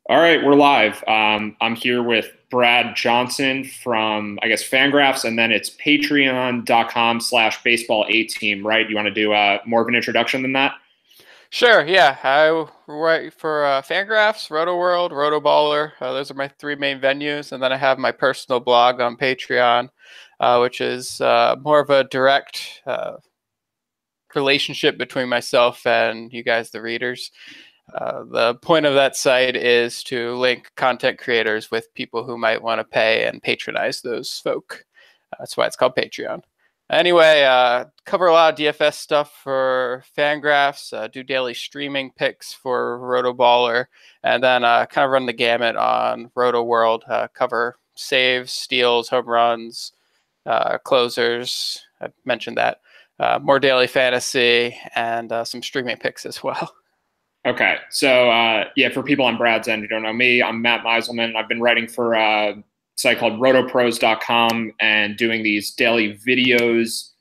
All right, we're live. I'm here with Brad Johnson from, I guess, Fangraphs, and then it's patreon.com/baseball A team, right? You want to do more of an introduction than that? Sure, yeah. I write for Fangraphs, Roto World, Roto Baller. Those are my three main venues. And then I have my personal blog on Patreon, which is more of a direct relationship between myself and you guys, the readers. The point of that site is to link content creators with people who might want to pay and patronize those folk. That's why it's called Patreon. Anyway, cover a lot of DFS stuff for Fangraphs, do daily streaming picks for Roto Baller, and then kind of run the gamut on Roto World, cover saves, steals, home runs, closers. I mentioned that. More daily fantasy and some streaming picks as well. Okay, so yeah, for people on Brad's end who don't know me, I'm Matt Meiselman. I've been writing for a site called rotopros.com and doing these daily videos,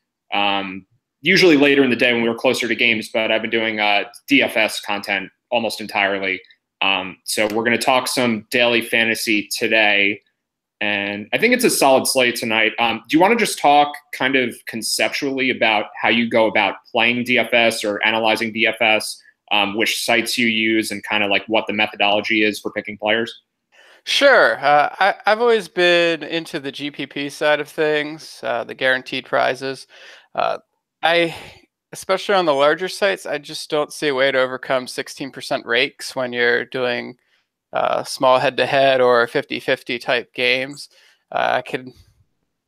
usually later in the day when we were closer to games, but I've been doing DFS content almost entirely. So we're going to talk some daily fantasy today, and I think it's a solid slate tonight. Do you want to just talk kind of conceptually about how you go about playing DFS or analyzing DFS? Which sites you use and kind of like what the methodology is for picking players? Sure. I've always been into the GPP side of things, the guaranteed prizes. I, especially on the larger sites, I just don't see a way to overcome 16% rakes when you're doing small head-to-head or 50-50 type games. I could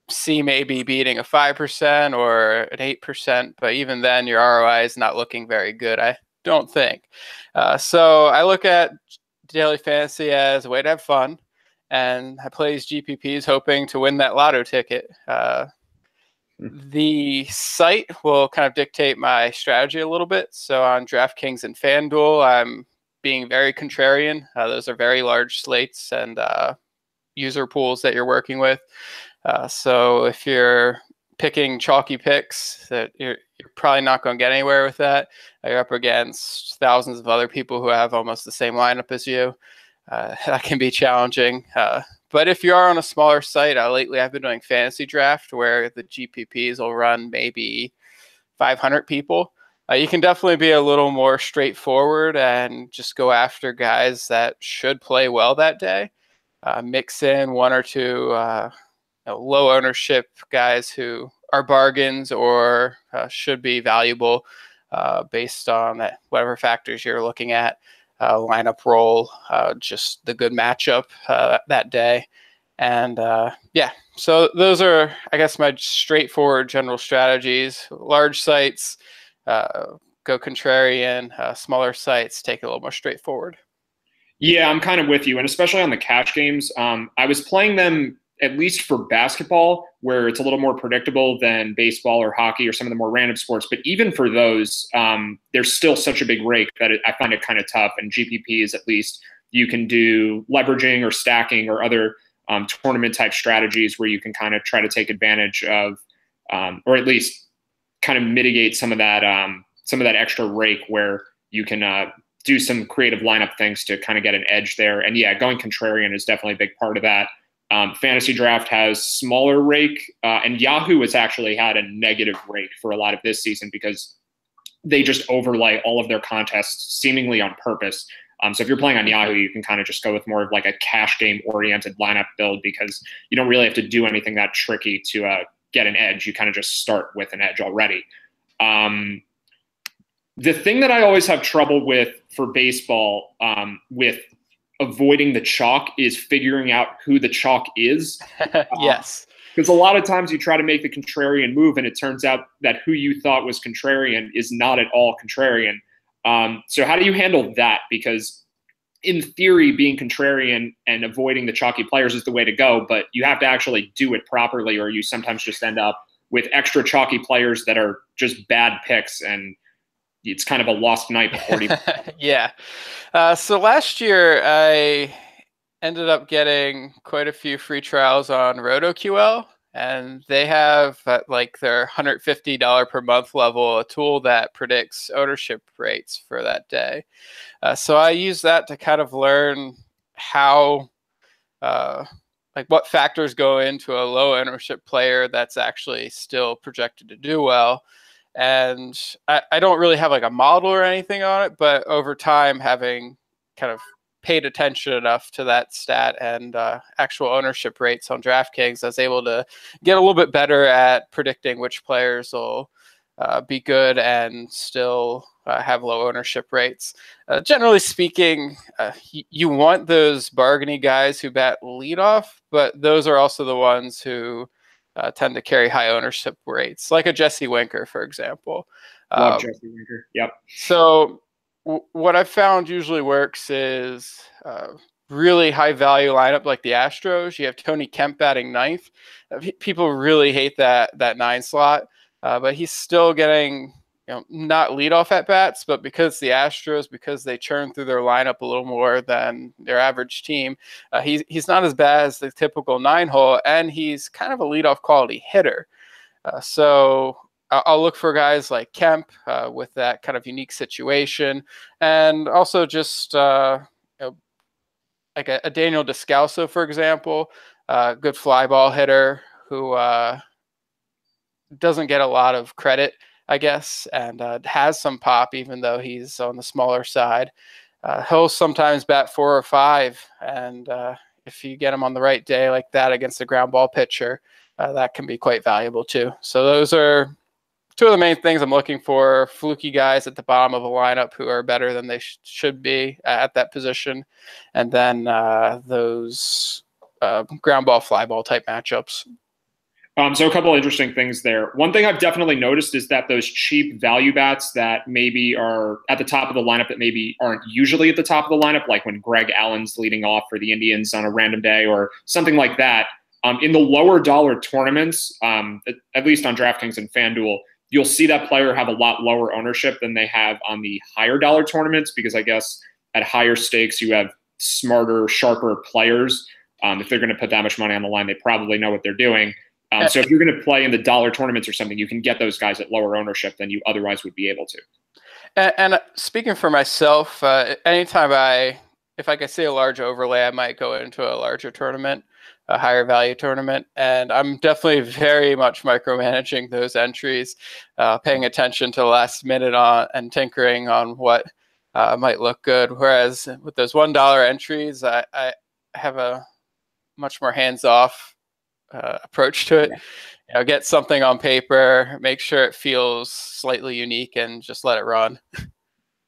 see maybe beating a 5% or an 8%, but even then your ROI is not looking very good, I don't think. So I look at daily fantasy as a way to have fun, and I play these GPPs hoping to win that lotto ticket. The site will kind of dictate my strategy a little bit. So on DraftKings and FanDuel, I'm being very contrarian. Those are very large slates and user pools that you're working with. So if you're picking chalky picks, that you're probably not going to get anywhere with that. You're up against thousands of other people who have almost the same lineup as you. That can be challenging. But if you are on a smaller site, lately I've been doing fantasy draft where the GPPs will run maybe 500 people. You can definitely be a little more straightforward and just go after guys that should play well that day. Mix in one or two low ownership guys who are bargains or should be valuable based on whatever factors you're looking at, lineup role, just the good matchup that day. And yeah, so those are, I guess, my straightforward general strategies. Large sites, go contrarian, smaller sites, take it a little more straightforward. Yeah, I'm kind of with you, and especially on the cash games. I was playing them at least for basketball, where it's a little more predictable than baseball or hockey or some of the more random sports. But even for those, there's still such a big rake that I find it kind of tough. And GPPs, at least, you can do leveraging or stacking or other tournament type strategies where you can kind of try to take advantage of, or at least kind of mitigate some of that extra rake where you can do some creative lineup things to kind of get an edge there. And yeah, going contrarian is definitely a big part of that. Fantasy Draft has smaller rake, and Yahoo has actually had a negative rake for a lot of this season because they just overlay all of their contests seemingly on purpose. So if you're playing on Yahoo, you can kind of just go with more of like a cash game oriented lineup build because you don't really have to do anything that tricky to get an edge. You kind of just start with an edge already. The thing that I always have trouble with for baseball, with avoiding the chalk, is figuring out who the chalk is. Yes. Because a lot of times you try to make the contrarian move and it turns out that who you thought was contrarian is not at all contrarian. So how do you handle that? Because in theory, being contrarian and avoiding the chalky players is the way to go, but you have to actually do it properly or you sometimes just end up with extra chalky players that are just bad picks and it's kind of a lost night before it even. Yeah. So last year I ended up getting quite a few free trials on RotoQL, and they have at like their $150 per month level a tool that predicts ownership rates for that day. So I use that to kind of learn how like what factors go into a low ownership player that's actually still projected to do well. And I don't really have like a model or anything on it, but over time, having kind of paid attention enough to that stat and actual ownership rates on DraftKings, I was able to get a little bit better at predicting which players will be good and still have low ownership rates. Generally speaking, you want those bargainy guys who bat leadoff, but those are also the ones who tend to carry high ownership rates, like a Jesse Winker, for example. Love Jesse Winker. Yep. So what I've found usually works is really high value lineup like the Astros. You have Tony Kemp batting ninth. People really hate that 9 slot, but he's still getting not leadoff at bats, but because the Astros, because they churn through their lineup a little more than their average team, he's not as bad as the typical 9-hole, and he's kind of a leadoff quality hitter. So I'll look for guys like Kemp with that kind of unique situation, and also just like a Daniel Descalso, for example, good fly ball hitter who doesn't get a lot of credit, I guess, and has some pop, even though he's on the smaller side. He'll sometimes bat 4 or 5, and if you get him on the right day like that against a ground ball pitcher, that can be quite valuable too. So those are two of the main things I'm looking for: fluky guys at the bottom of a lineup who are better than they should be at that position, and then those ground ball, fly ball type matchups. So a couple of interesting things there. One thing I've definitely noticed is that those cheap value bats that maybe are at the top of the lineup that maybe aren't usually at the top of the lineup, like when Greg Allen's leading off for the Indians on a random day or something like that, in the lower dollar tournaments, at least on DraftKings and FanDuel, you'll see that player have a lot lower ownership than they have on the higher dollar tournaments, because I guess at higher stakes you have smarter, sharper players. If they're going to put that much money on the line, they probably know what they're doing. So if you're going to play in the dollar tournaments or something, you can get those guys at lower ownership than you otherwise would be able to. And speaking for myself, anytime if I can see a large overlay, I might go into a larger tournament, a higher value tournament. And I'm definitely very much micromanaging those entries, paying attention to the last minute and tinkering on what might look good. Whereas with those $1 entries, I have a much more hands-off approach to it. Get something on paper, make sure it feels slightly unique, and just let it run.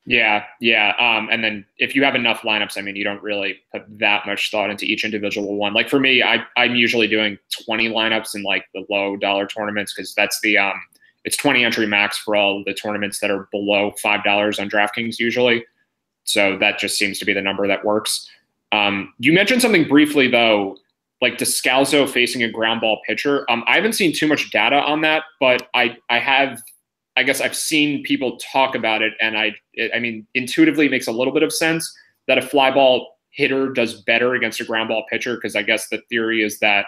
Yeah. And then if you have enough lineups, I mean, you don't really put that much thought into each individual one. Like for me, I'm usually doing 20 lineups in like the low dollar tournaments, because that's the it's 20 entry max for all the tournaments that are below $5 on DraftKings usually. So that just seems to be the number that works. You mentioned something briefly though, like Descalso facing a ground ball pitcher. I haven't seen too much data on that, but I guess I've seen people talk about it, and I mean, intuitively it makes a little bit of sense that a fly ball hitter does better against a ground ball pitcher, because I guess the theory is that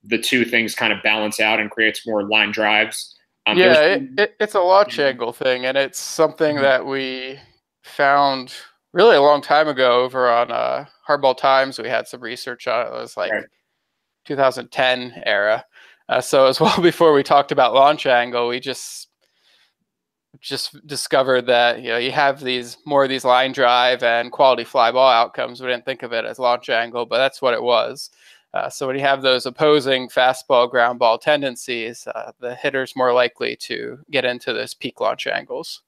the two things kind of balance out and creates more line drives. It's a launch angle thing, and it's something that we found really a long time ago over on Hardball Times. We had some research on it. It was like 2010 era. So as well before we talked about launch angle, we just discovered that you have more of these line drive and quality fly ball outcomes. We didn't think of it as launch angle, but that's what it was. So when you have those opposing fastball ground ball tendencies, the hitter's more likely to get into those peak launch angles.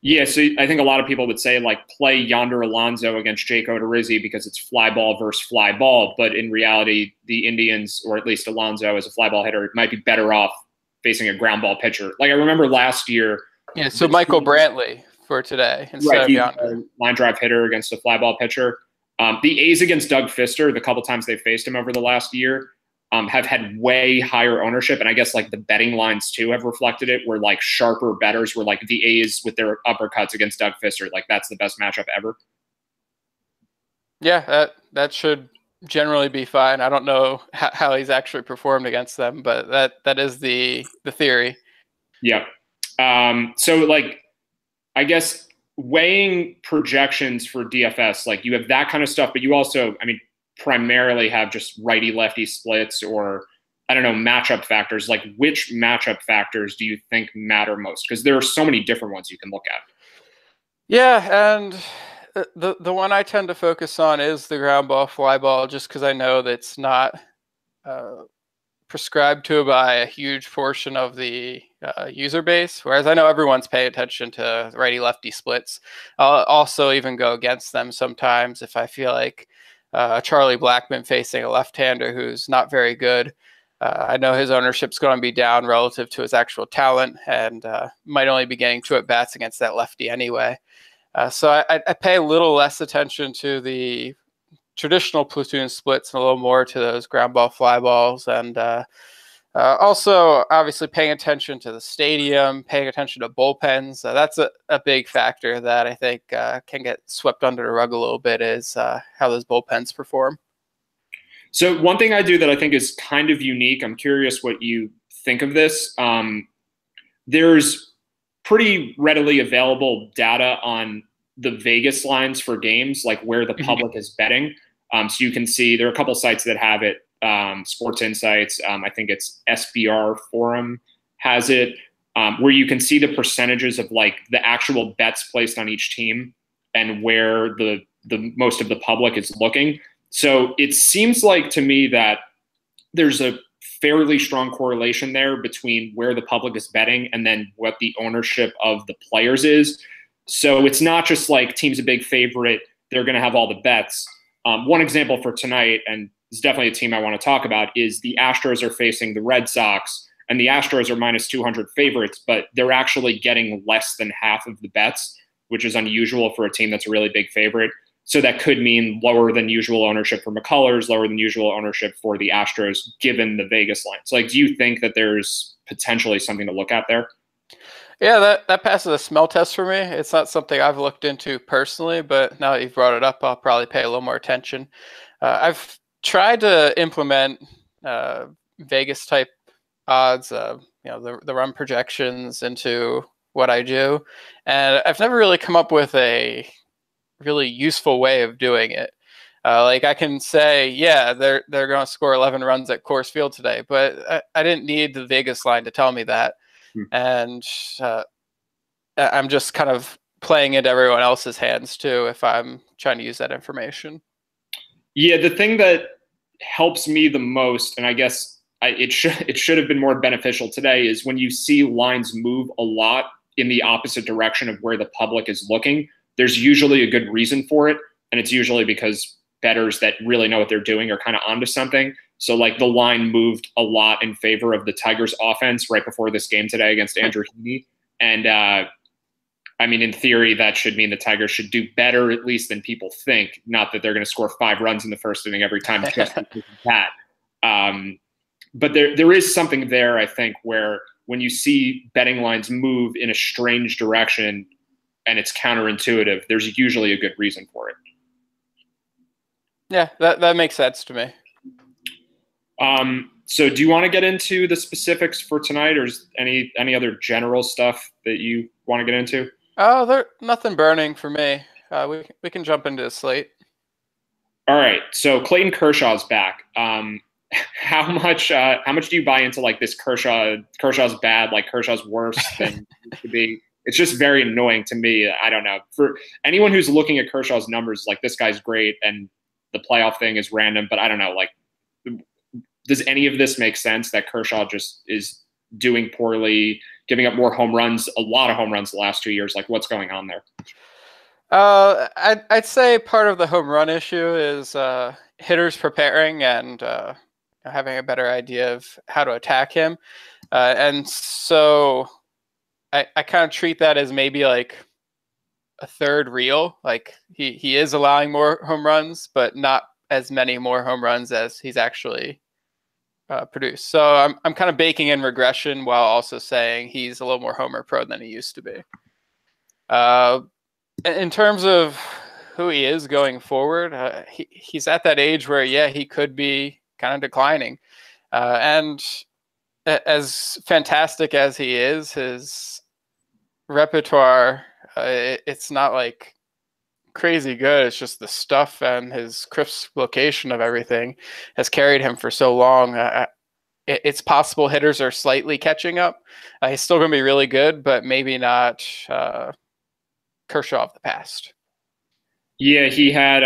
Yeah, so I think a lot of people would say, like, play Yonder Alonso against Jake Odorizzi because it's fly ball versus fly ball. But in reality, the Indians, or at least Alonso as a fly ball hitter, might be better off facing a ground ball pitcher. Like I remember last year. Yeah, so Michael Brantley for today instead of Yonder. Line drive hitter against a fly ball pitcher. The A's against Doug Fister, the couple times they faced him over the last year, have had way higher ownership. And I guess like the betting lines too have reflected it, where like sharper bettors were like the A's with their uppercuts against Doug Fister. Like that's the best matchup ever. Yeah, that should generally be fine. I don't know how he's actually performed against them, but that is the theory. Yeah. So like, I guess weighing projections for DFS, like you have that kind of stuff, but you also, I mean, primarily have just righty lefty splits, or I don't know, matchup factors. Like which matchup factors do you think matter most? Because there are so many different ones you can look at. Yeah, and the one I tend to focus on is the ground ball, fly ball, just because I know that's not prescribed to by a huge portion of the user base. Whereas I know everyone's paying attention to righty lefty splits. I'll also even go against them sometimes if I feel like Charlie Blackmon facing a left-hander who's not very good. I know his ownership's going to be down relative to his actual talent, and might only be getting 2 at-bats against that lefty anyway. So I pay a little less attention to the traditional platoon splits and a little more to those ground ball, fly balls, and also obviously paying attention to the stadium, paying attention to bullpens. That's a big factor that I think can get swept under the rug a little bit, is how those bullpens perform. So one thing I do that I think is kind of unique, I'm curious what you think of this. There's pretty readily available data on the Vegas lines for games, like where the public is betting. So you can see there are a couple sites that have it. Sports Insights, I think it's SBR Forum has it, where you can see the percentages of like the actual bets placed on each team and where the most of the public is looking. So it seems like to me that there's a fairly strong correlation there between where the public is betting and then what the ownership of the players is. So it's not just like team's a big favorite, they're going to have all the bets. One example for tonight, and it's definitely a team I want to talk about, is the Astros are facing the Red Sox, and the Astros are minus 200 favorites, but they're actually getting less than half of the bets, which is unusual for a team that's a really big favorite. So that could mean lower than usual ownership for McCullers, lower than usual ownership for the Astros, given the Vegas line. So, like, do you think that there's potentially something to look at there? Yeah, that passes a smell test for me. It's not something I've looked into personally, but now that you've brought it up, I'll probably pay a little more attention. I've tried to implement Vegas type odds, the run projections into what I do, and I've never really come up with a really useful way of doing it. Like I can say, yeah, they're going to score 11 runs at Coors Field today, but I didn't need the Vegas line to tell me that. And I'm just kind of playing into everyone else's hands too if I'm trying to use that information. Yeah, the thing that helps me the most, and I guess it should have been more beneficial today, is when you see lines move a lot in the opposite direction of where the public is looking, there's usually a good reason for it, and it's usually because bettors that really know what they're doing are kind of onto something. So like the line moved a lot in favor of the Tigers offense right before this game today against Andrew Heaney. And I mean, in theory, that should mean the Tigers should do better at least than people think. Not that they're going to score 5 runs in the first inning every time just because of that. But there is something there, I think, where when you see betting lines move in a strange direction and it's counterintuitive, there's usually a good reason for it. Yeah, that makes sense to me. So do you want to get into the specifics for tonight, or is any other general stuff that you want to get into? Oh, there's nothing burning for me. We can jump into the slate. All right. So Clayton Kershaw's back. How much do you buy into like this Kershaw's bad, like Kershaw's worse than it should be? It's just very annoying to me. I don't know. For anyone who's looking at Kershaw's numbers, like this guy's great and the playoff thing is random, but I don't know, like, does any of this make sense that Kershaw just is doing poorly, giving up more home runs, a lot of home runs the last 2 years? Like, what's going on there? I'd say part of the home run issue is hitters preparing and having a better idea of how to attack him. And so I kind of treat that as maybe like a third reel. Like he is allowing more home runs, but not as many more home runs as he's actually produced. So I'm kind of baking in regression while also saying he's a little more homer prone than he used to be. In terms of who he is going forward, he's at that age where, yeah, he could be kind of declining. And as fantastic as he is, his repertoire It's not like crazy good. It's just the stuff and his crisp location of everything has carried him for so long. It's possible hitters are slightly catching up. He's still going to be really good, but maybe not Kershaw of the past. Yeah, he had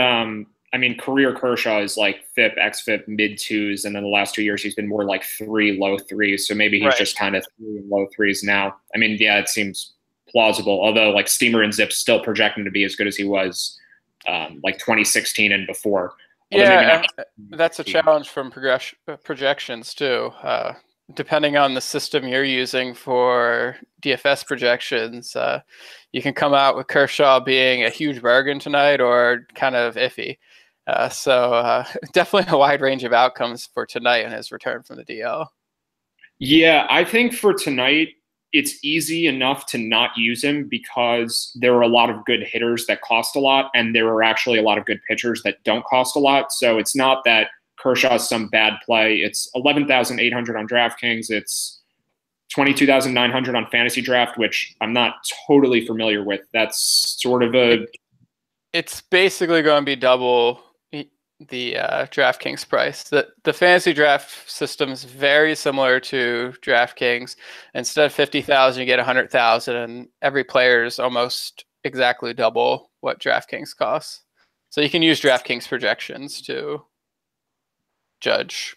I mean, career Kershaw is like FIP, XFIP, mid twos, and then the last 2 years he's been more like three, low threes. So maybe he's just kind of three and low threes now. I mean, yeah, it seems plausible. Although like Steamer and Zip's still projecting to be as good as he was like 2016 and before. Yeah, that's a challenge from projections too. Depending on the system you're using for DFS projections, you can come out with Kershaw being a huge bargain tonight or kind of iffy. So definitely a wide range of outcomes for tonight and his return from the DL. Yeah, I think for tonight, it's easy enough to not use him because there are a lot of good hitters that cost a lot, and there are actually a lot of good pitchers that don't cost a lot. So it's not that Kershaw is some bad play. It's 11,800 on DraftKings. It's 22,900 on Fantasy Draft, which I'm not totally familiar with. That's sort of It's basically going to be double the DraftKings price. The fantasy draft system is very similar to DraftKings. Instead of 50,000, you get 100,000, and every player is almost exactly double what DraftKings costs. So you can use DraftKings projections to judge.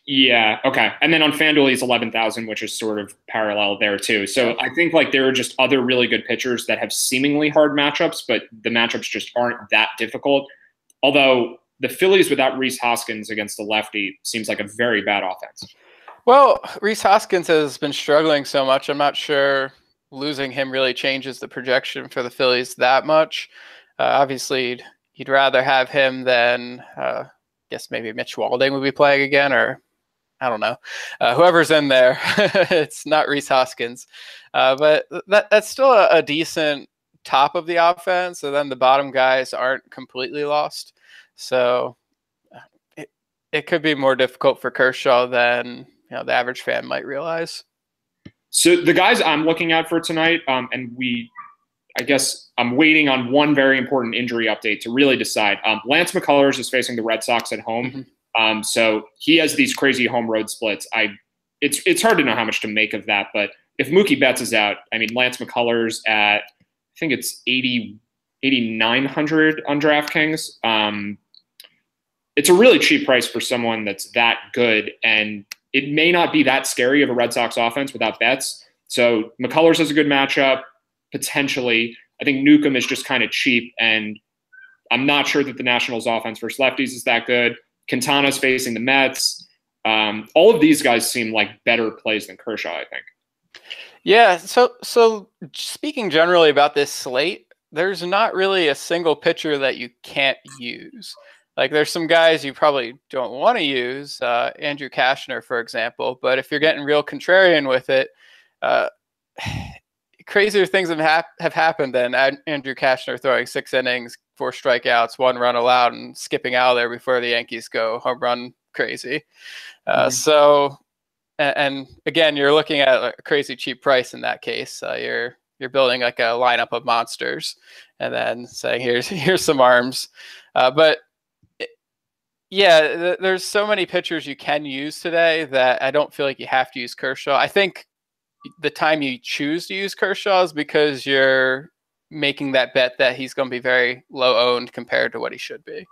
Yeah, okay. And then on FanDuel, he's 11,000, which is sort of parallel there too. So I think like there are just other really good pitchers that have seemingly hard matchups, but the matchups just aren't that difficult. Although the Phillies without Rhys Hoskins against the lefty seems like a very bad offense. Well, Rhys Hoskins has been struggling so much. I'm not sure losing him really changes the projection for the Phillies that much. Obviously, you'd rather have him than, I guess maybe Mitch Walding would be playing again, or I don't know. Whoever's in there, it's not Rhys Hoskins. But that's still a decent top of the offense. So then the bottom guys aren't completely lost. So it could be more difficult for Kershaw than the average fan might realize. So the guys I'm looking at for tonight, and I guess I'm waiting on one very important injury update to really decide. Lance McCullers is facing the Red Sox at home. Mm-hmm. So he has these crazy home road splits. It's hard to know how much to make of that, but if Mookie Betts is out, I mean, Lance McCullers at, I think it's 8,900 on DraftKings. It's a really cheap price for someone that's that good, and it may not be that scary of a Red Sox offense without Betts. So McCullers has a good matchup, potentially. I think Newcomb is just kind of cheap, and I'm not sure that the Nationals offense versus lefties is that good. Quintana's facing the Mets. All of these guys seem like better plays than Kershaw, I think. Yeah, so speaking generally about this slate, there's not really a single pitcher that you can't use. Like there's some guys you probably don't want to use, Andrew Cashner, for example. But if you're getting real contrarian with it, crazier things have happened than Andrew Cashner throwing 6 innings, 4 strikeouts, 1 run allowed, and skipping out there before the Yankees go home run crazy. So, and again, you're looking at a crazy cheap price in that case. You're building like a lineup of monsters, and then saying here's some arms, but. Yeah, there's so many pitchers you can use today that I don't feel like you have to use Kershaw. I think the time you choose to use Kershaw is because you're making that bet that he's going to be very low owned compared to what he should be.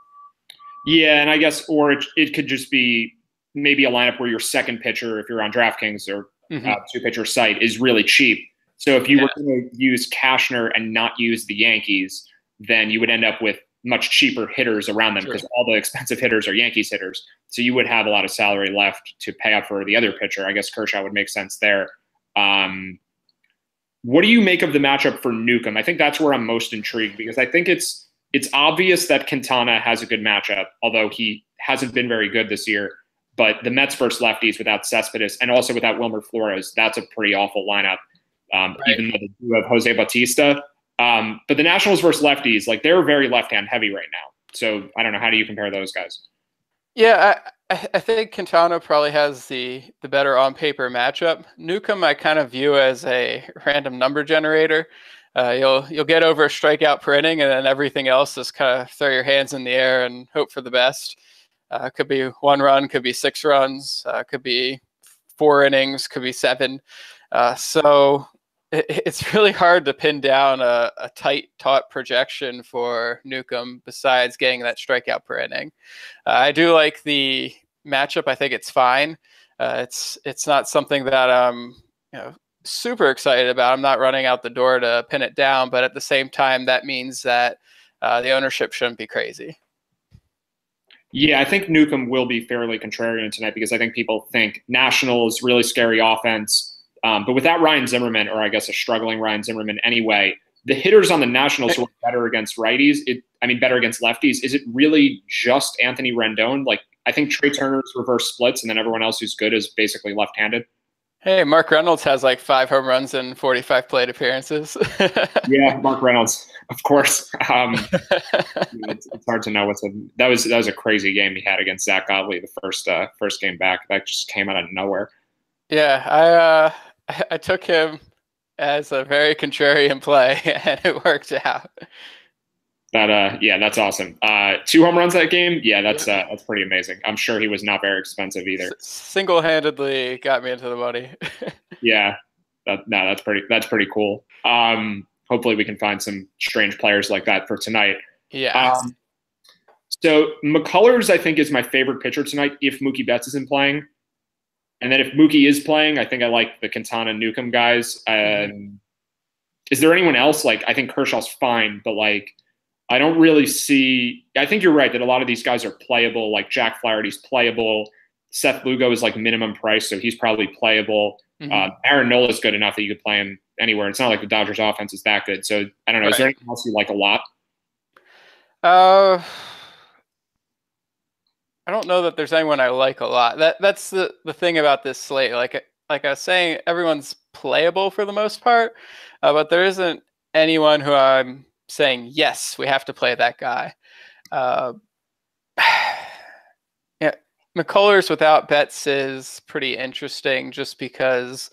Yeah, and I guess, or it could just be maybe a lineup where your second pitcher, if you're on DraftKings or 2-pitcher site, is really cheap. So if you were going to use Cashner and not use the Yankees, then you would end up with much cheaper hitters around them because all the expensive hitters are Yankees hitters. So you would have a lot of salary left to pay up for the other pitcher. I guess Kershaw would make sense there. What do you make of the matchup for Newcomb? I think that's where I'm most intrigued because I think it's obvious that Quintana has a good matchup, although he hasn't been very good this year. But the Mets versus lefties without Cespedes and also without Wilmer Flores, that's a pretty awful lineup, even though they do have Jose Bautista. But the Nationals versus lefties, like they're very left-hand heavy right now. So I don't know. How do you compare those guys? Yeah, I think Quintana probably has the better on-paper matchup. Newcomb I kind of view as a random number generator. You'll get over a strikeout per inning, and then everything else is kind of throw your hands in the air and hope for the best. Could be 1 run, could be 6 runs, could be 4 innings, could be 7. So it's really hard to pin down a tight, taut projection for Newcomb besides getting that strikeout per inning. I do like the matchup. I think it's fine. It's not something that I'm super excited about. I'm not running out the door to pin it down, but at the same time, that means that the ownership shouldn't be crazy. Yeah, I think Newcomb will be fairly contrarian tonight because I think people think Nationals really scary offense. But without Ryan Zimmerman, or I guess a struggling Ryan Zimmerman anyway, the hitters on the Nationals who are better against righties, better against lefties, is it really just Anthony Rendon? Like, I think Trey Turner's reverse splits, and then everyone else who's good is basically left-handed. Hey, Mark Reynolds has like 5 home runs and 45 plate appearances. Yeah, Mark Reynolds, of course. It's hard to know that was a crazy game he had against Zach Godley the first game back. That just came out of nowhere. Yeah, I took him as a very contrarian play, and it worked out. That's awesome. 2 home runs that game. Yeah, that's pretty amazing. I'm sure he was not very expensive either. Single-handedly got me into the money. Yeah, that's pretty cool. Hopefully we can find some strange players like that for tonight. Yeah. So McCullers, I think, is my favorite pitcher tonight if Mookie Betts isn't playing. And then if Mookie is playing, I think I like the Quintana Newcomb guys. Is there anyone else? Like, I think Kershaw's fine, but like, I don't really see. I think you're right that a lot of these guys are playable. Like Jack Flaherty's playable. Seth Lugo is like minimum price, so he's probably playable. Aaron Nola is good enough that you could play him anywhere. It's not like the Dodgers offense is that good. So I don't know. Right. Is there anything else you like a lot? I don't know that there's anyone I like a lot. That's the thing about this slate. Like I was saying, everyone's playable for the most part, but there isn't anyone who I'm saying, yes, we have to play that guy. Yeah, McCullers without Betts is pretty interesting just because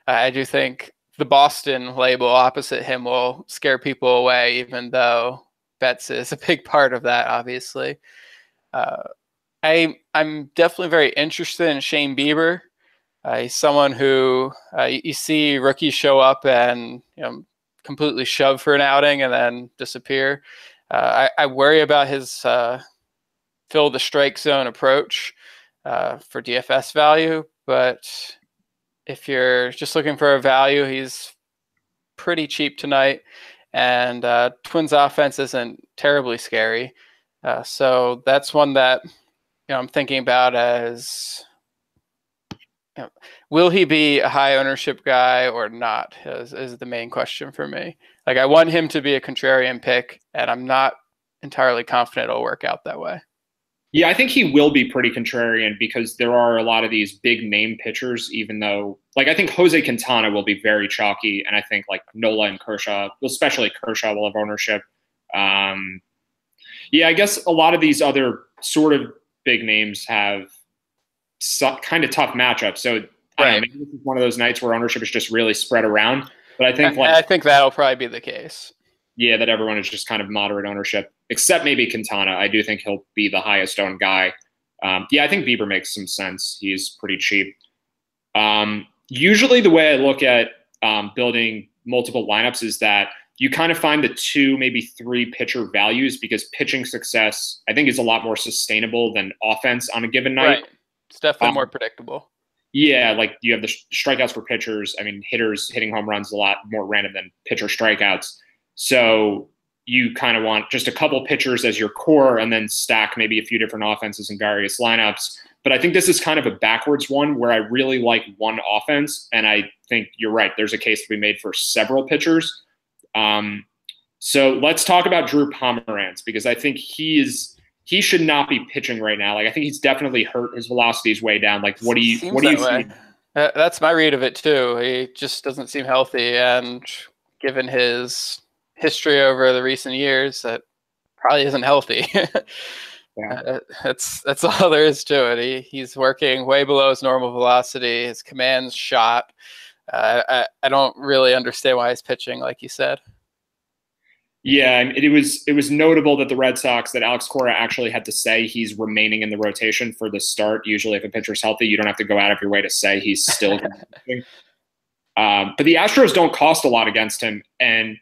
I do think the Boston label opposite him will scare people away, even though Betts is a big part of that, obviously. I'm definitely very interested in Shane Bieber. He's someone who you see rookies show up and completely shove for an outing and then disappear. I worry about his fill the strike zone approach for DFS value, but if you're just looking for a value, he's pretty cheap tonight, and Twins offense isn't terribly scary. So that's one that I'm thinking about as, will he be a high ownership guy or not is the main question for me. Like, I want him to be a contrarian pick, and I'm not entirely confident it'll work out that way. Yeah, I think he will be pretty contrarian because there are a lot of these big name pitchers, even though, like, I think Jose Quintana will be very chalky, and I think like Nola and Kershaw, especially Kershaw, will have ownership. Yeah, I guess a lot of these other sort of big names have kind of tough matchups. So I don't know, maybe this is one of those nights where ownership is just really spread around. But I think that'll probably be the case. Yeah, that everyone is just kind of moderate ownership, except maybe Quintana. I do think he'll be the highest owned guy. Yeah, I think Bieber makes some sense. He's pretty cheap. Usually the way I look at building multiple lineups is that you kind of find the 2, maybe 3 pitcher values because pitching success, I think, is a lot more sustainable than offense on a given night. Right. It's definitely more predictable. Yeah, like you have the strikeouts for pitchers. I mean, hitters hitting home runs is a lot more random than pitcher strikeouts. So you kind of want just a couple pitchers as your core and then stack maybe a few different offenses in various lineups. But I think this is kind of a backwards one where I really like one offense. And I think you're right. There's a case to be made for several pitchers. So let's talk about Drew Pomeranz because I think he should not be pitching right now. Like, I think he's definitely hurt. His velocity is way down. Like, what do you see? That's my read of it too. He just doesn't seem healthy, and given his history over the recent years, that probably isn't healthy. Yeah. That's all there is to it. He's working way below his normal velocity. His command's shot. I don't really understand why he's pitching, like you said. Yeah, and it was notable that the Red Sox, that Alex Cora actually had to say he's remaining in the rotation for the start. Usually, if a pitcher's healthy, you don't have to go out of your way to say he's still. But the Astros don't cost a lot against him, and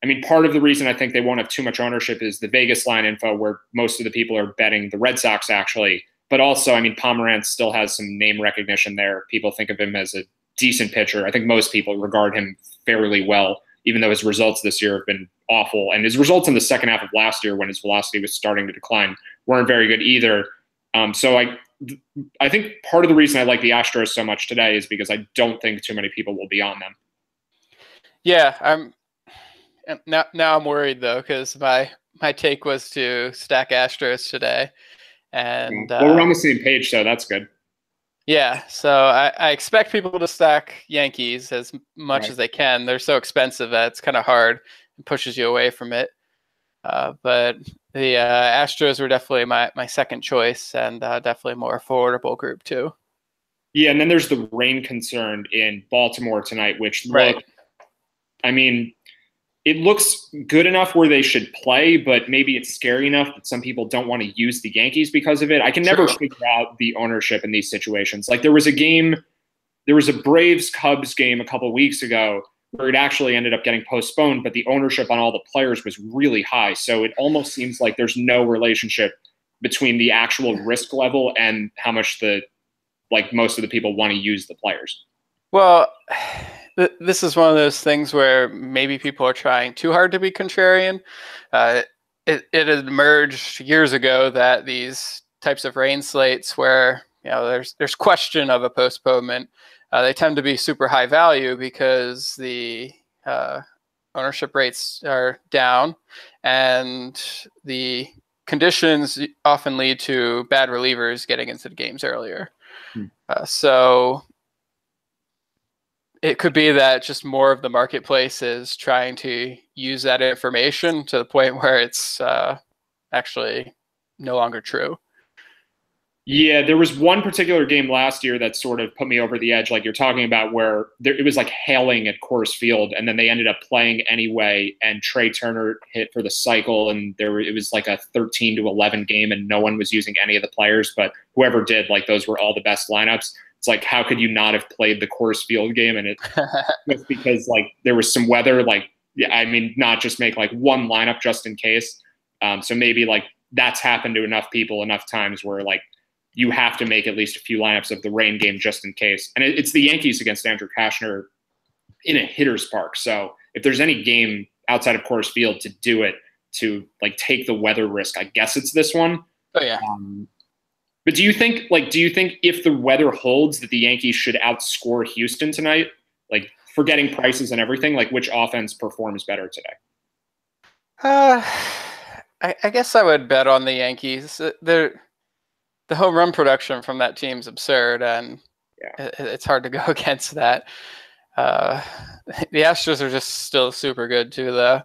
I mean, part of the reason I think they won't have too much ownership is the Vegas line info, where most of the people are betting the Red Sox actually. But also, I mean, Pomeranz still has some name recognition there. People think of him as a decent pitcher. I think most people regard him fairly well, even though his results this year have been awful. And his results in the second half of last year, when his velocity was starting to decline, weren't very good either. So I think part of the reason I like the Astros so much today is because I don't think too many people will be on them. Yeah, now I'm worried though, because my take was to stack Astros today, and well, we're on the same page, so that's good. Yeah, so I expect people to stack Yankees as much as they can. They're so expensive that it's kind of hard and pushes you away from it. But the Astros were definitely my second choice, and definitely a more affordable group too. Yeah, and then there's the rain concern in Baltimore tonight, which I mean, it looks good enough where they should play, but maybe it's scary enough that some people don't want to use the Yankees because of it. I can never figure out the ownership in these situations. Like there was a Braves-Cubs game a couple of weeks ago where it actually ended up getting postponed, but the ownership on all the players was really high. So it almost seems like there's no relationship between the actual risk level and how much most of the people want to use the players. Well, this is one of those things where maybe people are trying too hard to be contrarian. It had emerged years ago that these types of rain slates where there's question of a postponement, they tend to be super high value because the ownership rates are down, and the conditions often lead to bad relievers getting into the games earlier. So it could be that just more of the marketplace is trying to use that information to the point where it's actually no longer true. Yeah, there was one particular game last year that sort of put me over the edge, like you're talking about, where it was like hailing at Coors Field, and then they ended up playing anyway, and Trey Turner hit for the cycle, and it was like a 13-11 game, and no one was using any of the players, but whoever did, like those were all the best lineups. It's like, how could you not have played the Coors Field game? And it just because like there was some weather, not just make like one lineup just in case. So maybe like that's happened to enough people enough times where like you have to make at least a few lineups of the rain game just in case. And it's the Yankees against Andrew Kashner in a hitter's park. So if there's any game outside of Coors Field to do it, to like take the weather risk, I guess it's this one. Oh yeah. But do you think if the weather holds that the Yankees should outscore Houston tonight? Like forgetting prices and everything, like which offense performs better today? I guess I would bet on the Yankees. The home run production from that team's absurd, and it's hard to go against that. The Astros are just still super good too, though.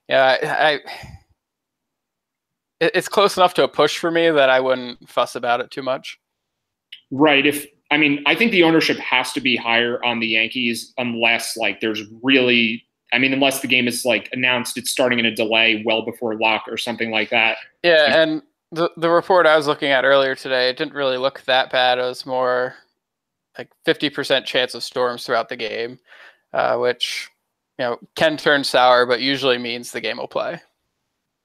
Yeah, it's close enough to a push for me that I wouldn't fuss about it too much. Right. I think the ownership has to be higher on the Yankees unless unless the game is like announced it's starting in a delay well before lock or something like that. Yeah, and the report I was looking at earlier today, it didn't really look that bad. It was more like 50% chance of storms throughout the game, which can turn sour, but usually means the game will play.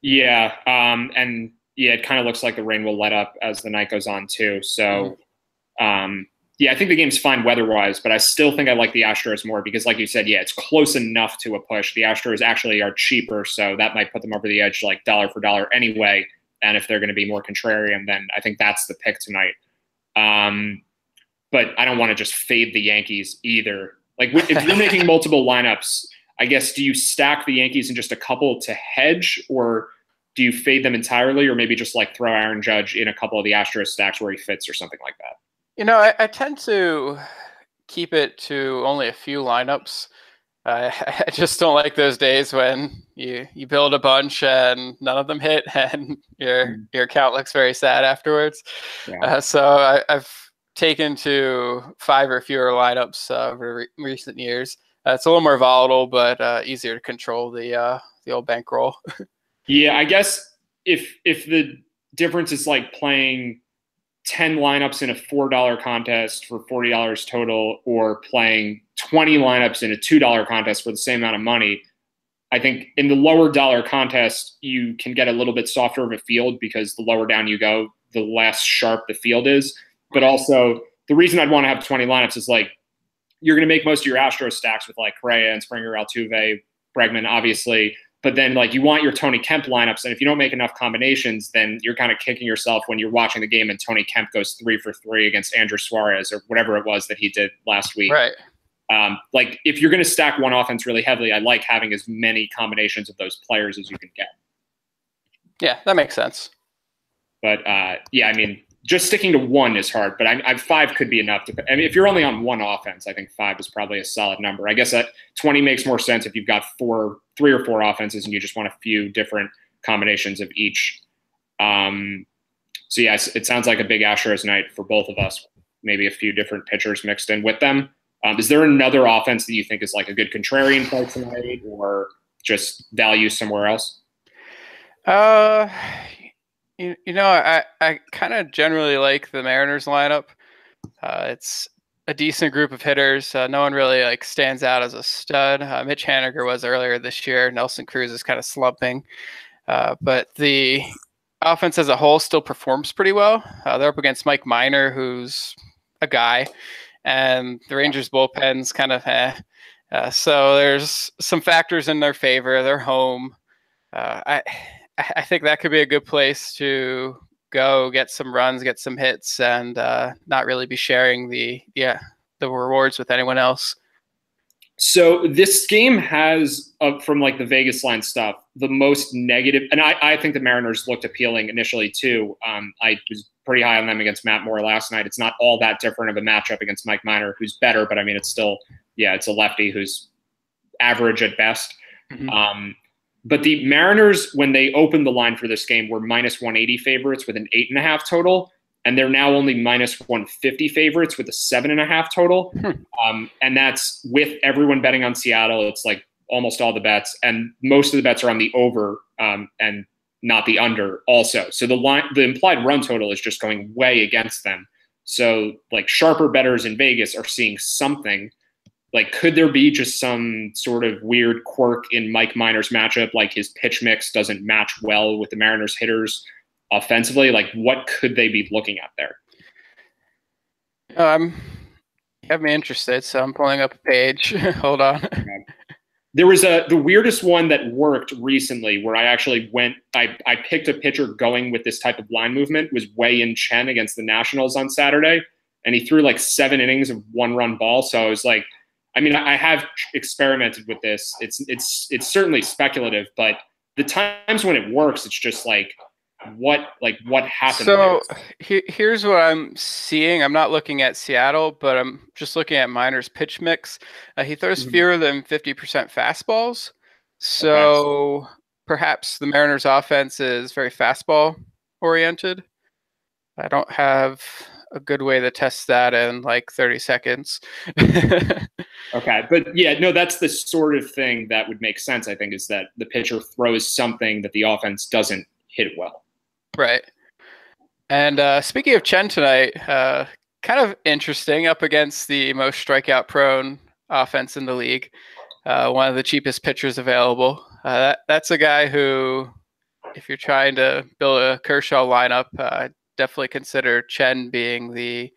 Yeah, and yeah, it kind of looks like the rain will let up as the night goes on too. So, I think the game's fine weather-wise, but I still think I like the Astros more because, like you said, it's close enough to a push. The Astros actually are cheaper, so that might put them over the edge like dollar for dollar anyway. And if they're going to be more contrarian, then I think that's the pick tonight. But I don't want to just fade the Yankees either. Like if you're making multiple lineups, I guess, do you stack the Yankees in just a couple to hedge, or do you fade them entirely, or maybe just like throw Aaron Judge in a couple of the Astros stacks where he fits or something like that? I tend to keep it to only a few lineups. I just don't like those days when you build a bunch and none of them hit, and your account looks very sad afterwards. Yeah. So I've taken to 5 or fewer lineups over recent years. It's a little more volatile, but easier to control the old bankroll. Yeah, I guess if the difference is like playing 10 lineups in a $4 contest for $40 total, or playing 20 lineups in a $2 contest for the same amount of money, I think in the lower dollar contest, you can get a little bit softer of a field because the lower down you go, the less sharp the field is. But also, the reason I'd want to have 20 lineups is like you're going to make most of your Astros stacks with like Correa and Springer, Altuve, Bregman, obviously. But then like you want your Tony Kemp lineups. And if you don't make enough combinations, then you're kind of kicking yourself when you're watching the game and Tony Kemp goes 3 for 3 against Andrew Suarez or whatever it was that he did last week. Right. Like if you're going to stack one offense really heavily, I like having as many combinations of those players as you can get. Yeah, that makes sense. But yeah, I mean, just sticking to one is hard, but I 5 could be enough. I mean, if you're only on one offense, I think 5 is probably a solid number. I guess that 20 makes more sense if you've got 3 or 4 offenses and you just want a few different combinations of each. So yeah, it sounds like a big Astros night for both of us. Maybe a few different pitchers mixed in with them. Is there another offense that you think is like a good contrarian play tonight, or just value somewhere else? I kind of generally like the Mariners lineup. It's a decent group of hitters. No one really like stands out as a stud. Mitch Haniger was earlier this year. Nelson Cruz is kind of slumping, but the offense as a whole still performs pretty well. They're up against Mike Minor, who's a guy, and the Rangers bullpen's kind of so there's some factors in their favor. They're home. I think that could be a good place to go get some runs, get some hits, and not really be sharing the rewards with anyone else. So this game has, from like the Vegas line stuff, the most negative, and I think the Mariners looked appealing initially too. I was pretty high on them against Matt Moore last night. It's not all that different of a matchup against Mike Minor, who's better, but I mean, it's still, yeah, it's a lefty who's average at best. Mm-hmm. But the Mariners, when they opened the line for this game, were minus 180 favorites with an 8.5 total. And they're now only minus 150 favorites with a 7.5 total. And that's with everyone betting on Seattle. It's like almost all the bets. And most of the bets are on the over and not the under also. So the implied run total is just going way against them. So like sharper bettors in Vegas are seeing something. Like, could there be just some sort of weird quirk in Mike Minor's matchup? Like his pitch mix doesn't match well with the Mariners hitters offensively. Like, what could they be looking at there? You have me interested, so I'm pulling up a page. Hold on. There was the weirdest one that worked recently where I actually I picked a pitcher going with this type of line movement, was Wei-Yin Chen against the Nationals on Saturday. And he threw like 7 innings of 1-run ball. So I was like, I mean, I have experimented with this. It's certainly speculative, but the times when it works, it's just like, what happened? So here's what I'm seeing. I'm not looking at Seattle, but I'm just looking at Minor's pitch mix. He throws fewer than 50% fastballs. So perhaps the Mariners offense is very fastball oriented. I don't have a good way to test that in like 30 seconds. Okay. But yeah, no, that's the sort of thing that would make sense, I think, is that the pitcher throws something that the offense doesn't hit well. Right. And speaking of Chen tonight, kind of interesting, up against the most strikeout prone offense in the league. One of the cheapest pitchers available. That's a guy who, if you're trying to build a Kershaw lineup, definitely consider Chen being the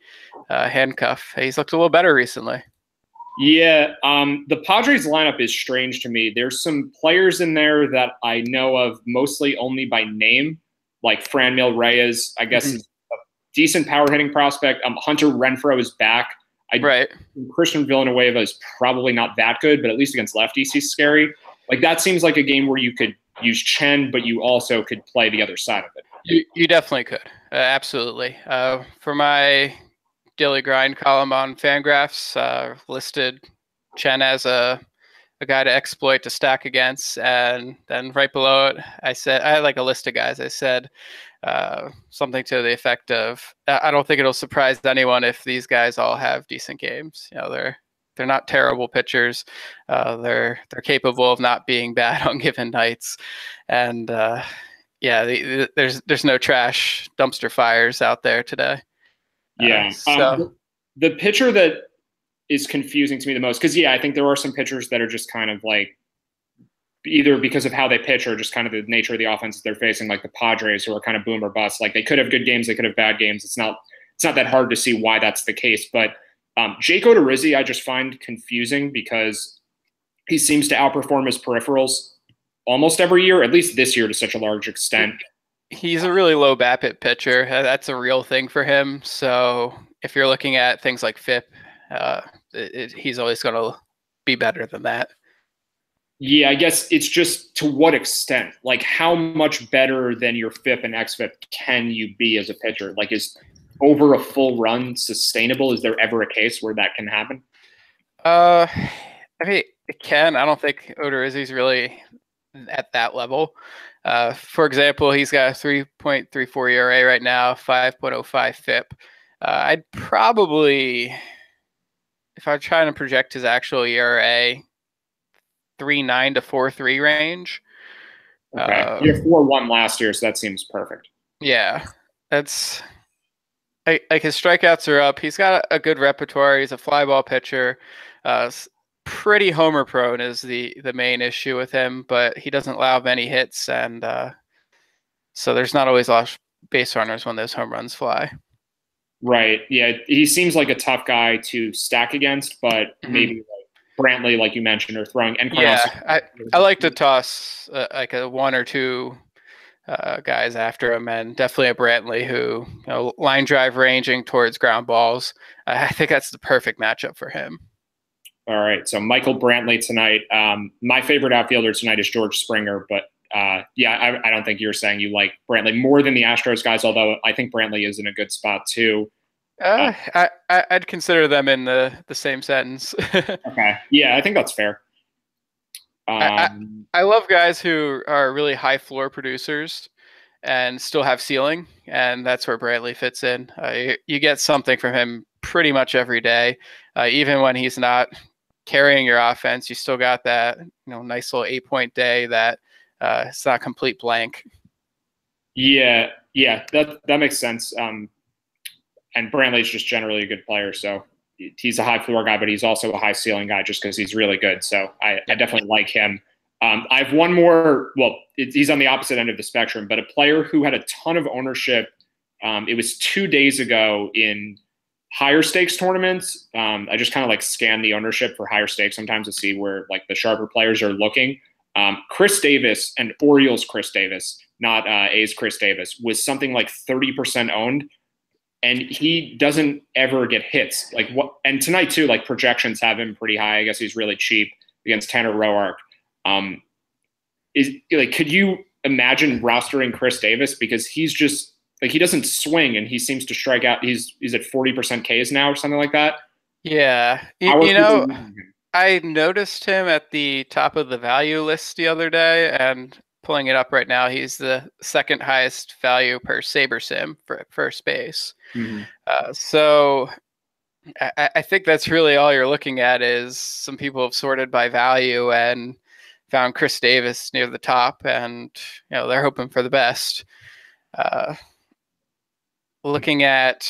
handcuff. He's looked a little better recently. Yeah, the Padres lineup is strange to me. There's some players in there that I know of mostly only by name, like Franmil Reyes, I guess, is a decent power hitting prospect. Hunter Renfroe is back. Christian Villanueva is probably not that good, but at least against lefties, he's scary. Like, that seems like a game where you could use Chen, but you also could play the other side of it. You definitely could. Absolutely. For my daily grind column on Fangraphs, listed Chen as a guy to exploit, to stack against, and then right below it, I had like a list of guys. I said something to the effect of, I don't think it'll surprise anyone if these guys all have decent games. You know, they're they're not terrible pitchers. They're capable of not being bad on given nights, and there's no trash dumpster fires out there today. Yeah. The pitcher that is confusing to me the most, because I think there are some pitchers that are just kind of like, either because of how they pitch or just kind of the nature of the offense they're facing, like the Padres, who are kind of boom or bust. Like they could have good games, they could have bad games. It's not that hard to see why that's the case. But Jake Odorizzi, I just find confusing because he seems to outperform his peripherals almost every year, at least this year to such a large extent. He's a really low BABIP pitcher. That's a real thing for him. So if you're looking at things like FIP, he's always going to be better than that. Yeah, I guess it's just to what extent? Like, how much better than your FIP and XFIP can you be as a pitcher? Like, is over a full run sustainable? Is there ever a case where that can happen? I mean, it can. I don't think Odorizzi's really at that level. For example, he's got a 3.34 ERA right now, 5.05 FIP. I'd probably, if I'm trying to project his actual ERA, 3.9 to 4.3 range. Okay. You had 4.1 last year, so that seems perfect. Yeah, that's like his strikeouts are up. He's got a good repertoire. He's a fly ball pitcher. Pretty homer prone is the main issue with him, but he doesn't allow many hits, and so there's not always a lot of base runners when those home runs fly. Right. Yeah, he seems like a tough guy to stack against, but maybe like Brantley, like you mentioned, or throwing. I like to toss like a 1 or 2 guys after him, and definitely a Brantley who, line drive ranging towards ground balls. I think that's the perfect matchup for him. All right, so Michael Brantley tonight. My favorite outfielder tonight is George Springer, but I don't think you're saying you like Brantley more than the Astros guys, although I think Brantley is in a good spot too. I'd consider them in the same sentence. Okay, yeah, I think that's fair. I love guys who are really high floor producers and still have ceiling, and that's where Brantley fits in. You get something from him pretty much every day, even when he's not carrying your offense. You still got that nice little 8-point day that it's not complete blank. Yeah, that makes sense. And Brantley's just generally a good player, so he's a high floor guy, but he's also a high ceiling guy just because he's really good. So I definitely like him. I have one more. Well, he's on the opposite end of the spectrum, but a player who had a ton of ownership. It was 2 days ago in higher stakes tournaments. I just kind of like scan the ownership for higher stakes sometimes to see where like the sharper players are looking. Chris Davis, and Orioles Chris Davis, not A's Chris Davis, was something like 30% owned. And he doesn't ever get hits. Like what? And tonight too, like projections have him pretty high. I guess he's really cheap against Tanner Roark. Could you imagine rostering Chris Davis, because he's just like, he doesn't swing and he seems to strike out. He's at 40% Ks now or something like that. Yeah, I noticed him at the top of the value list the other day, and pulling it up right now, he's the second highest value per SaberSim for first base. Mm-hmm. So I think that's really all you're looking at is some people have sorted by value and found Chris Davis near the top, and they're hoping for the best. Looking at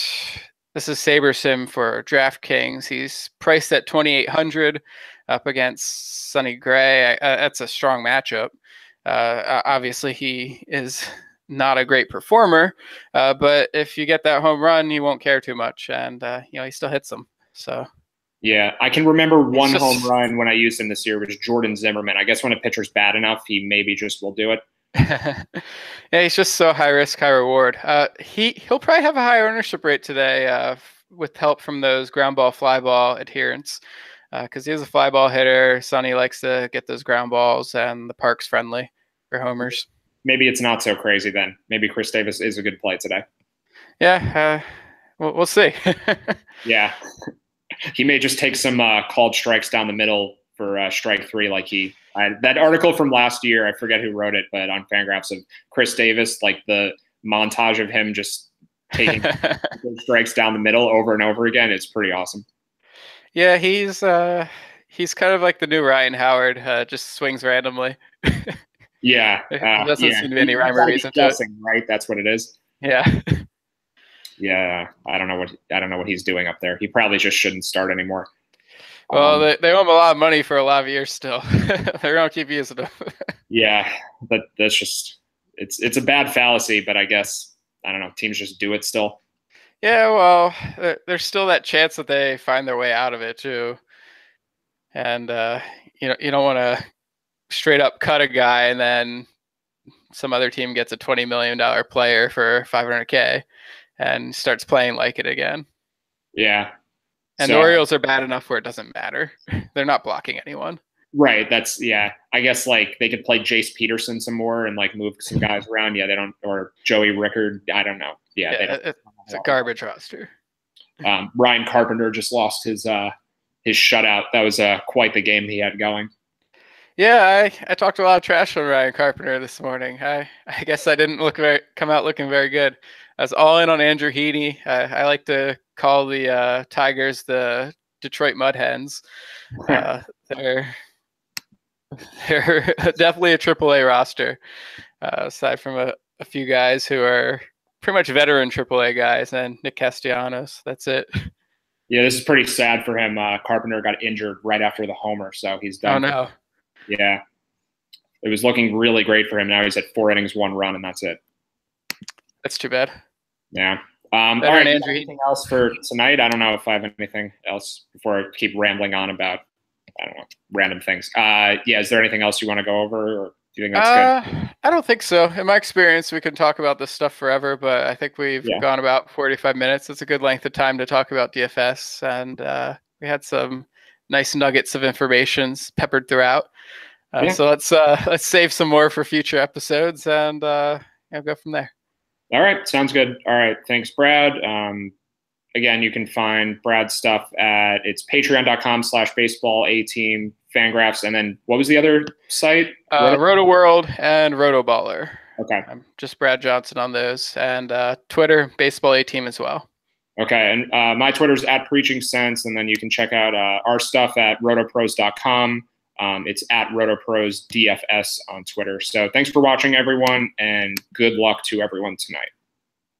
this is SaberSim for DraftKings. He's priced at 2,800 up against Sonny Gray. That's a strong matchup. Obviously, he is not a great performer, but if you get that home run, you won't care too much, and he still hits them. So yeah, I can remember one home run when I used him this year, which is Jordan Zimmerman. I guess when a pitcher's bad enough, he maybe just will do it. Yeah, he's just so high risk, high reward. He'll probably have a high ownership rate today with help from those ground ball, fly ball adherents, because he is a fly ball hitter. Sonny likes to get those ground balls, and the park's friendly for homers. Maybe it's not so crazy then. Maybe Chris Davis is a good play today. Yeah, we'll see. Yeah, he may just take some called strikes down the middle for strike 3, like that article from last year, I forget who wrote it, but on Fangraphs, of Chris Davis, like the montage of him just taking strikes down the middle over and over again. It's pretty awesome. Yeah, he's kind of like the new Ryan Howard, just swings randomly. Yeah, There doesn't yeah. seem to be any He's rhyme or got to be reason to it. guessing, right? That's what it is. Yeah. Yeah, I don't know what he's doing up there. He probably just shouldn't start anymore. Well, they owe him a lot of money for a lot of years still. They're gonna keep using him. Yeah, but that's just it's a bad fallacy, but I guess I don't know. Teams just do it still. Yeah, well, there's still that chance that they find their way out of it too. And you don't want to straight up cut a guy and then some other team gets a $20 million player for 500K and starts playing like it again. Yeah. And the Orioles are bad enough where it doesn't matter. They're not blocking anyone. Right. That's yeah. I guess like they could play Jace Peterson some more and like move some guys around. Yeah, they don't, or Joey Rickard. I don't know. Yeah, they don't. It's a garbage roster. Ryan Carpenter just lost his shutout. That was quite the game he had going. Yeah, I talked a lot of trash on Ryan Carpenter this morning. I guess I didn't come out looking very good. I was all in on Andrew Heaney. I like to call the Tigers the Detroit Mud Hens. They're definitely a AAA roster, aside from a few guys who are pretty much veteran AAA guys and Nick Castellanos. That's it. Yeah, this is pretty sad for him. Carpenter got injured right after the homer, so he's done. Oh no. Yeah, it was looking really great for him. Now he's at 4 innings, 1 run, and that's it. That's too bad. Yeah. All right. Anything else for tonight? I don't know if I have anything else before I keep rambling on about, I don't know, random things. Yeah. Is there anything else you want to go over, or do you think that's good? I don't think so. In my experience, we can talk about this stuff forever, but I think we've gone about 45 minutes. It's a good length of time to talk about DFS, and we had some nice nuggets of information peppered throughout. So let's save some more for future episodes and go from there. All right. Sounds good. All right. Thanks, Brad. Again, you can find Brad's stuff at it's patreon.com/baseball-a-team Fangraphs. And then what was the other site? Roto World and Roto Baller. Okay. I'm just Brad Johnson on those. And Twitter, Baseball A-Team as well. Okay. And my Twitter's at Preaching Sense. And then you can check out our stuff at rotopros.com. It's at RotoPros DFS on Twitter. So thanks for watching, everyone, and good luck to everyone tonight.